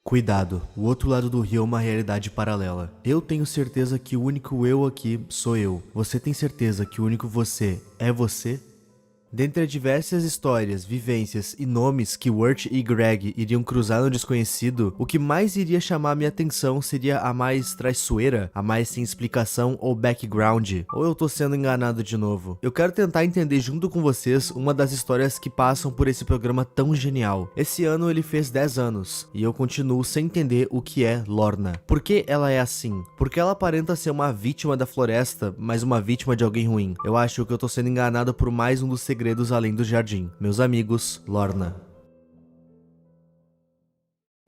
Cuidado, o outro lado do rio é uma realidade paralela. Eu tenho certeza que o único eu aqui sou eu. Você tem certeza que o único você é você? Dentre as diversas histórias, vivências e nomes que Wirt e Greg iriam cruzar no desconhecido, o que mais iria chamar minha atenção seria a mais traiçoeira, a mais sem explicação ou background. Ou eu tô sendo enganado de novo? Eu quero tentar entender junto com vocês uma das histórias que passam por esse programa tão genial. Esse ano ele fez 10 anos, e eu continuo sem entender o que é Lorna. Por que ela é assim? Porque ela aparenta ser uma vítima da floresta, mas uma vítima de alguém ruim. Eu acho que eu tô sendo enganado por mais um dos segredos além do jardim. Meus amigos, Lorna.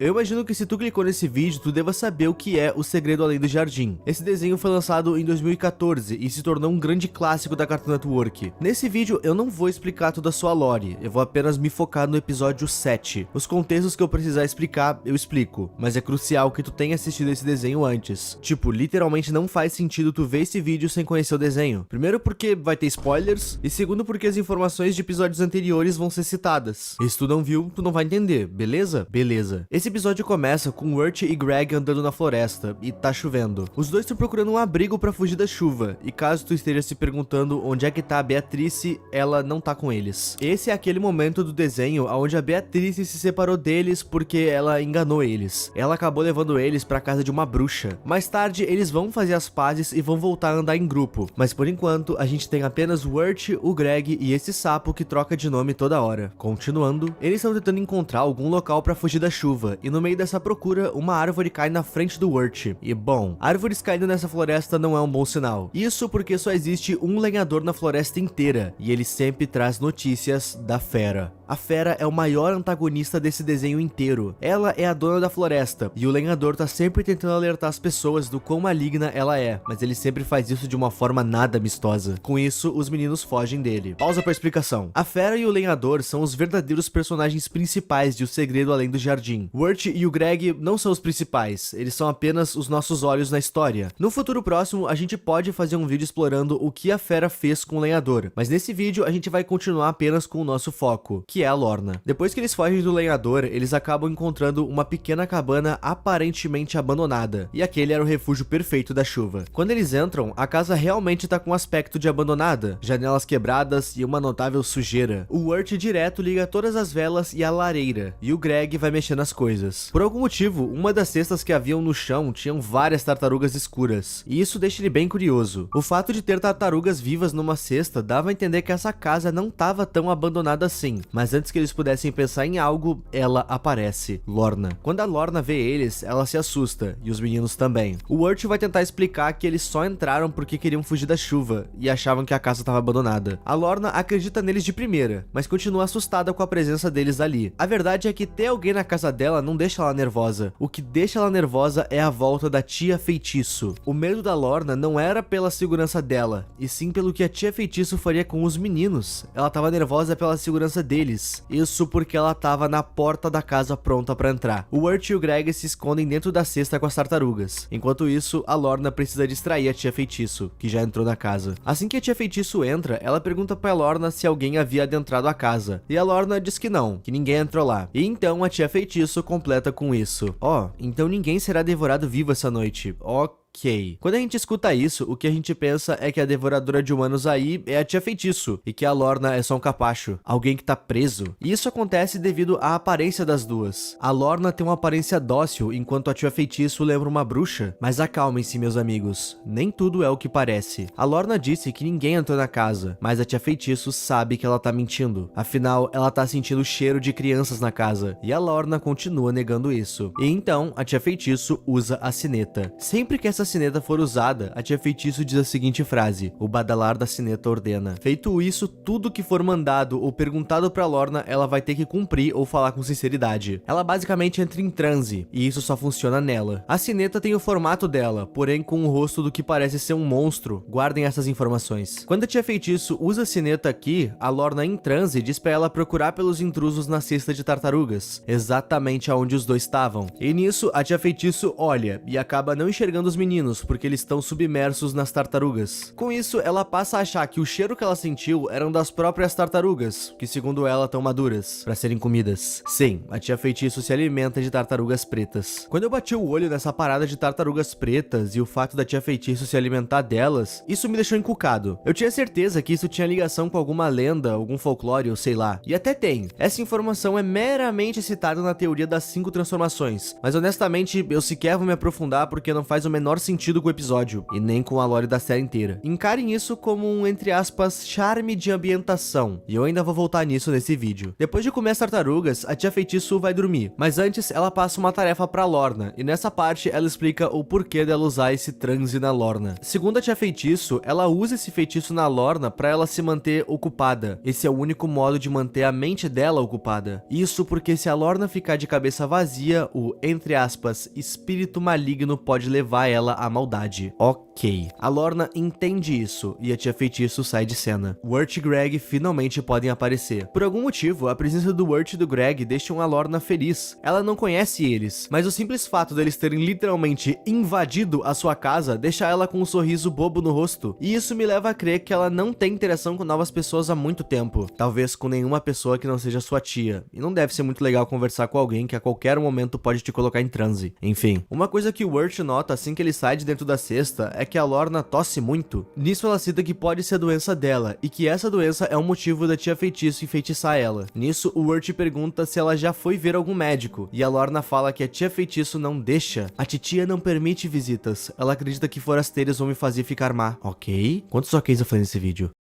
Eu imagino que se tu clicou nesse vídeo, tu deva saber o que é O Segredo Além do Jardim. Esse desenho foi lançado em 2014 e se tornou um grande clássico da Cartoon Network. Nesse vídeo eu não vou explicar toda a sua lore, eu vou apenas me focar no episódio 7. Os contextos que eu precisar explicar, eu explico, mas é crucial que tu tenha assistido esse desenho antes. Tipo, literalmente não faz sentido tu ver esse vídeo sem conhecer o desenho. Primeiro porque vai ter spoilers, e segundo porque as informações de episódios anteriores vão ser citadas. E se tu não viu, tu não vai entender, beleza? Beleza. Esse episódio começa com Wirt e Greg andando na floresta, e tá chovendo. Os dois estão procurando um abrigo pra fugir da chuva, e caso tu esteja se perguntando onde é que tá a Beatrice, ela não tá com eles. Esse é aquele momento do desenho onde a Beatrice se separou deles porque ela enganou eles. Ela acabou levando eles pra casa de uma bruxa. Mais tarde, eles vão fazer as pazes e vão voltar a andar em grupo, mas por enquanto, a gente tem apenas o Wirt, o Greg e esse sapo que troca de nome toda hora. Continuando, eles estão tentando encontrar algum local pra fugir da chuva, e no meio dessa procura, uma árvore cai na frente do Wirt. E bom, árvores caindo nessa floresta não é um bom sinal. Isso porque só existe um lenhador na floresta inteira, e ele sempre traz notícias da fera. A fera é o maior antagonista desse desenho inteiro. Ela é a dona da floresta, e o lenhador tá sempre tentando alertar as pessoas do quão maligna ela é, mas ele sempre faz isso de uma forma nada amistosa. Com isso, os meninos fogem dele. Pausa pra explicação. A fera e o lenhador são os verdadeiros personagens principais de O Segredo Além do Jardim. Wirt e o Greg não são os principais, eles são apenas os nossos olhos na história. No futuro próximo, a gente pode fazer um vídeo explorando o que a fera fez com o lenhador, mas nesse vídeo a gente vai continuar apenas com o nosso foco, que é a Lorna. Depois que eles fogem do lenhador, eles acabam encontrando uma pequena cabana aparentemente abandonada, e aquele era o refúgio perfeito da chuva. Quando eles entram, a casa realmente tá com aspecto de abandonada, janelas quebradas e uma notável sujeira. O Wirt direto liga todas as velas e a lareira, e o Greg vai mexer nas coisas. Por algum motivo, uma das cestas que haviam no chão tinham várias tartarugas escuras, e isso deixa ele bem curioso. O fato de ter tartarugas vivas numa cesta dava a entender que essa casa não estava tão abandonada assim, mas antes que eles pudessem pensar em algo, ela aparece, Lorna. Quando a Lorna vê eles, ela se assusta, e os meninos também. O Wirt vai tentar explicar que eles só entraram porque queriam fugir da chuva, e achavam que a casa estava abandonada. A Lorna acredita neles de primeira, mas continua assustada com a presença deles ali. A verdade é que ter alguém na casa dela não deixa ela nervosa. O que deixa ela nervosa é a volta da tia Feitiço. O medo da Lorna não era pela segurança dela, e sim pelo que a tia Feitiço faria com os meninos. Ela tava nervosa pela segurança deles. Isso porque ela tava na porta da casa pronta pra entrar. O Wirt e o Greg se escondem dentro da cesta com as tartarugas. Enquanto isso, a Lorna precisa distrair a tia Feitiço, que já entrou na casa. Assim que a tia Feitiço entra, ela pergunta pra Lorna se alguém havia adentrado a casa. E a Lorna diz que não, que ninguém entrou lá. E então a tia Feitiço completa com isso. Então ninguém será devorado vivo essa noite. Ok. Quando a gente escuta isso, o que a gente pensa é que a devoradora de humanos aí é a tia Feitiço, e que a Lorna é só um capacho, alguém que tá preso. E isso acontece devido à aparência das duas. A Lorna tem uma aparência dócil, enquanto a tia Feitiço lembra uma bruxa. Mas acalmem-se, meus amigos, nem tudo é o que parece. A Lorna disse que ninguém entrou na casa, mas a tia Feitiço sabe que ela tá mentindo. Afinal, ela tá sentindo o cheiro de crianças na casa, e a Lorna continua negando isso. E então, a tia Feitiço usa a sineta. Sempre que essa sineta for usada, a tia Feitiço diz a seguinte frase: o badalar da sineta ordena. Feito isso, tudo que for mandado ou perguntado pra Lorna, ela vai ter que cumprir ou falar com sinceridade. Ela basicamente entra em transe, e isso só funciona nela. A sineta tem o formato dela, porém com o rosto do que parece ser um monstro. Guardem essas informações. Quando a tia Feitiço usa a sineta aqui, a Lorna em transe diz pra ela procurar pelos intrusos na cesta de tartarugas, exatamente aonde os dois estavam. E nisso, a tia Feitiço olha, e acaba não enxergando os meninos meninos, porque eles estão submersos nas tartarugas. Com isso, ela passa a achar que o cheiro que ela sentiu eram das próprias tartarugas, que segundo ela estão maduras, para serem comidas. Sim, a tia Feitiço se alimenta de tartarugas pretas. Quando eu bati o olho nessa parada de tartarugas pretas e o fato da tia Feitiço se alimentar delas, isso me deixou encucado. Eu tinha certeza que isso tinha ligação com alguma lenda, algum folclore ou sei lá. E até tem. Essa informação é meramente citada na teoria das 5 transformações, mas honestamente eu sequer vou me aprofundar porque não faz o menor sentido com o episódio, e nem com a lore da série inteira. Encarem isso como um, entre aspas, charme de ambientação, e eu ainda vou voltar nisso nesse vídeo. Depois de comer as tartarugas, a tia Feitiço vai dormir, mas antes ela passa uma tarefa pra Lorna, e nessa parte ela explica o porquê dela usar esse transe na Lorna. Segundo a tia Feitiço, ela usa esse feitiço na Lorna pra ela se manter ocupada. Esse é o único modo de manter a mente dela ocupada. Isso porque se a Lorna ficar de cabeça vazia, o, entre aspas, espírito maligno pode levar ela à maldade. Ok. A Lorna entende isso, e a tia Feitiço sai de cena. Wirt e Greg finalmente podem aparecer. Por algum motivo, a presença do Wirt e do Greg deixam a Lorna feliz. Ela não conhece eles, mas o simples fato deles terem literalmente invadido a sua casa deixa ela com um sorriso bobo no rosto. E isso me leva a crer que ela não tem interação com novas pessoas há muito tempo. Talvez com nenhuma pessoa que não seja sua tia. E não deve ser muito legal conversar com alguém que a qualquer momento pode te colocar em transe. Enfim, uma coisa que o Wirt nota assim que ele sai de dentro da cesta é que a Lorna tosse muito. Nisso ela cita que pode ser a doença dela, e que essa doença é o motivo da tia Feitiço enfeitiçar ela. Nisso, o Wirt pergunta se ela já foi ver algum médico, e a Lorna fala que a tia Feitiço não deixa. A titia não permite visitas, ela acredita que forasteiros vão me fazer ficar má. Ok? Quantos oks eu falei nesse vídeo?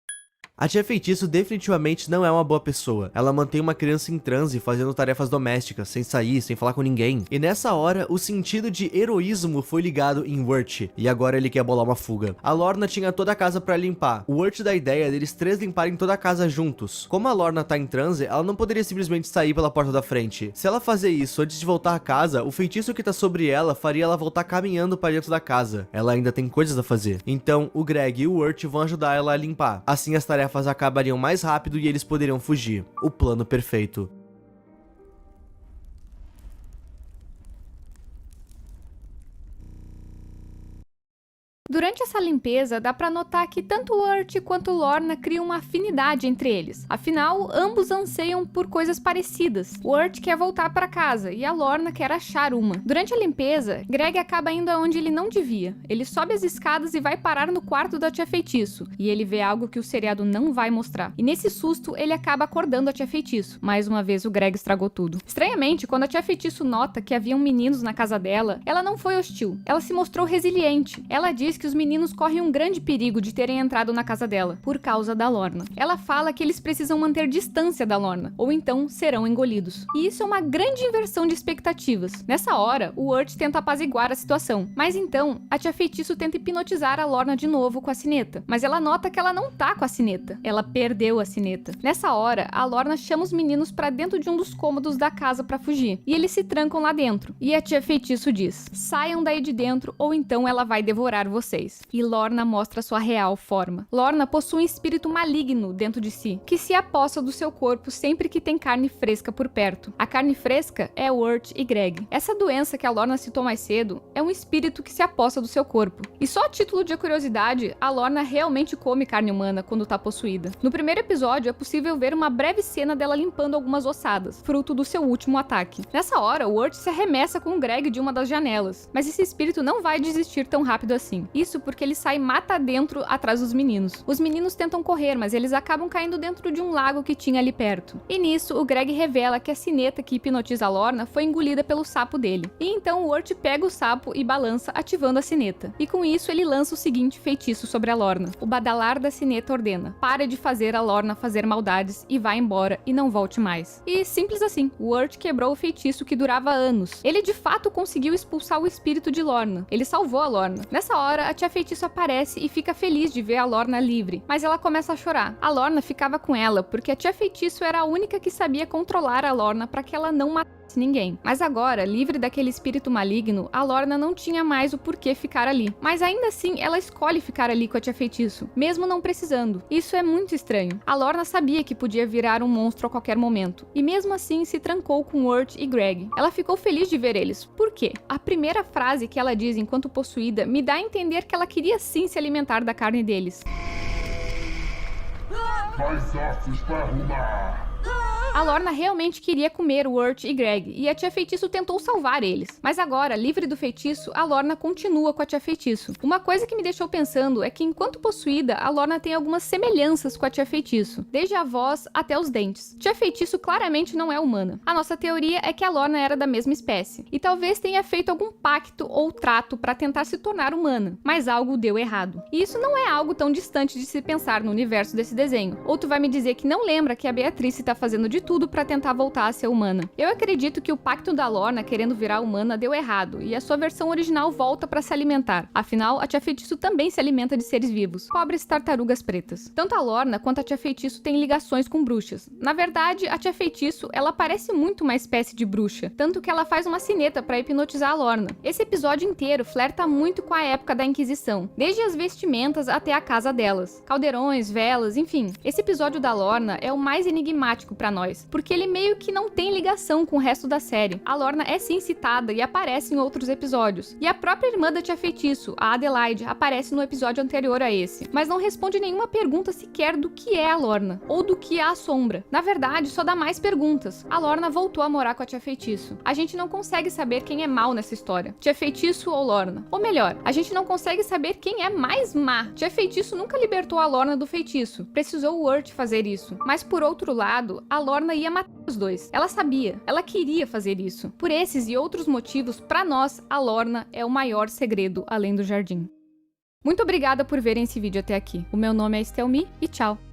A tia Feitiço definitivamente não é uma boa pessoa. Ela mantém uma criança em transe fazendo tarefas domésticas, sem sair, sem falar com ninguém. E nessa hora, o sentido de heroísmo foi ligado em Wirt, e agora ele quer bolar uma fuga. A Lorna tinha toda a casa pra limpar. O Wirt dá a ideia deles 3 limparem toda a casa juntos. Como a Lorna tá em transe, ela não poderia simplesmente sair pela porta da frente. Se ela fazer isso antes de voltar a casa, o feitiço que tá sobre ela faria ela voltar caminhando pra dentro da casa. Ela ainda tem coisas a fazer. Então, o Greg e o Wirt vão ajudar ela a limpar. Assim as tarefas acabariam mais rápido e eles poderiam fugir. O plano perfeito. Durante essa limpeza, dá pra notar que tanto Wirt quanto Lorna criam uma afinidade entre eles. Afinal, ambos anseiam por coisas parecidas. Wirt quer voltar pra casa e a Lorna quer achar uma. Durante a limpeza, Greg acaba indo aonde ele não devia. Ele sobe as escadas e vai parar no quarto da tia Feitiço. E ele vê algo que o seriado não vai mostrar. E nesse susto, ele acaba acordando a tia Feitiço. Mais uma vez, o Greg estragou tudo. Estranhamente, quando a tia Feitiço nota que haviam meninos na casa dela, ela não foi hostil. Ela se mostrou resiliente. Ela diz que os meninos correm um grande perigo de terem entrado na casa dela, por causa da Lorna. Ela fala que eles precisam manter distância da Lorna, ou então serão engolidos. E isso é uma grande inversão de expectativas. Nessa hora, o Wirt tenta apaziguar a situação, mas então, a tia Feitiço tenta hipnotizar a Lorna de novo com a sineta. Mas ela nota que ela não tá com a sineta. Ela perdeu a sineta. Nessa hora, a Lorna chama os meninos pra dentro de um dos cômodos da casa pra fugir, e eles se trancam lá dentro. E a tia Feitiço diz: saiam daí de dentro, ou então ela vai devorar vocês. E Lorna mostra sua real forma. Lorna possui um espírito maligno dentro de si, que se aposta do seu corpo sempre que tem carne fresca por perto. A carne fresca é Wirt e Greg. Essa doença que a Lorna citou mais cedo é um espírito que se aposta do seu corpo. E só a título de curiosidade, a Lorna realmente come carne humana quando tá possuída. No primeiro episódio é possível ver uma breve cena dela limpando algumas ossadas, fruto do seu último ataque. Nessa hora, Wirt se arremessa com o Greg de uma das janelas, mas esse espírito não vai desistir tão rápido assim. Isso porque ele sai mata dentro atrás dos meninos. Os meninos tentam correr, mas eles acabam caindo dentro de um lago que tinha ali perto. E nisso, o Greg revela que a sineta que hipnotiza a Lorna foi engolida pelo sapo dele. E então o Wirt pega o sapo e balança, ativando a sineta. E com isso, ele lança o seguinte feitiço sobre a Lorna. O badalar da sineta ordena: pare de fazer a Lorna fazer maldades e vá embora e não volte mais. E simples assim, o Wirt quebrou o feitiço que durava anos. Ele de fato conseguiu expulsar o espírito de Lorna. Ele salvou a Lorna. Nessa hora, a tia Feitiço aparece e fica feliz de ver a Lorna livre, mas ela começa a chorar. A Lorna ficava com ela porque a tia Feitiço era a única que sabia controlar a Lorna para que ela não matasse ninguém. Mas agora, livre daquele espírito maligno, a Lorna não tinha mais o porquê ficar ali. Mas ainda assim, ela escolhe ficar ali com a Tia Feitiço, mesmo não precisando. Isso é muito estranho. A Lorna sabia que podia virar um monstro a qualquer momento, e mesmo assim se trancou com Wirt e Greg. Ela ficou feliz de ver eles. Por quê? A primeira frase que ela diz enquanto possuída me dá a entender que ela queria sim se alimentar da carne deles. Mais ossos para arrumar! A Lorna realmente queria comer Wirt e Greg, e a Tia Feitiço tentou salvar eles. Mas agora, livre do feitiço, a Lorna continua com a Tia Feitiço. Uma coisa que me deixou pensando é que, enquanto possuída, a Lorna tem algumas semelhanças com a Tia Feitiço, desde a voz até os dentes. Tia Feitiço claramente não é humana. A nossa teoria é que a Lorna era da mesma espécie, e talvez tenha feito algum pacto ou trato para tentar se tornar humana, mas algo deu errado. E isso não é algo tão distante de se pensar no universo desse desenho. Ou tu vai me dizer que não lembra que a Beatrice tá fazendo de tudo para tentar voltar a ser humana. Eu acredito que o pacto da Lorna querendo virar humana deu errado, e a sua versão original volta para se alimentar. Afinal, a Tia Feitiço também se alimenta de seres vivos, pobres tartarugas pretas. Tanto a Lorna quanto a Tia Feitiço têm ligações com bruxas. Na verdade, a Tia Feitiço, ela parece muito uma espécie de bruxa, tanto que ela faz uma sineta para hipnotizar a Lorna. Esse episódio inteiro flerta muito com a época da Inquisição, desde as vestimentas até a casa delas. Caldeirões, velas, enfim. Esse episódio da Lorna é o mais enigmático para nós, porque ele meio que não tem ligação com o resto da série. A Lorna é sim citada e aparece em outros episódios. E a própria irmã da Tia Feitiço, a Adelaide, aparece no episódio anterior a esse, mas não responde nenhuma pergunta sequer do que é a Lorna, ou do que é a Sombra. Na verdade, só dá mais perguntas. A Lorna voltou a morar com a Tia Feitiço. A gente não consegue saber quem é mal nessa história, Tia Feitiço ou Lorna. Ou melhor, a gente não consegue saber quem é mais má. Tia Feitiço nunca libertou a Lorna do feitiço. Precisou o Wirt fazer isso. Mas por outro lado, a Lorna ia matar os dois. Ela sabia, ela queria fazer isso. Por esses e outros motivos, pra nós, a Lorna é o maior segredo além do jardim. Muito obrigada por verem esse vídeo até aqui. O meu nome é Estelmi e tchau!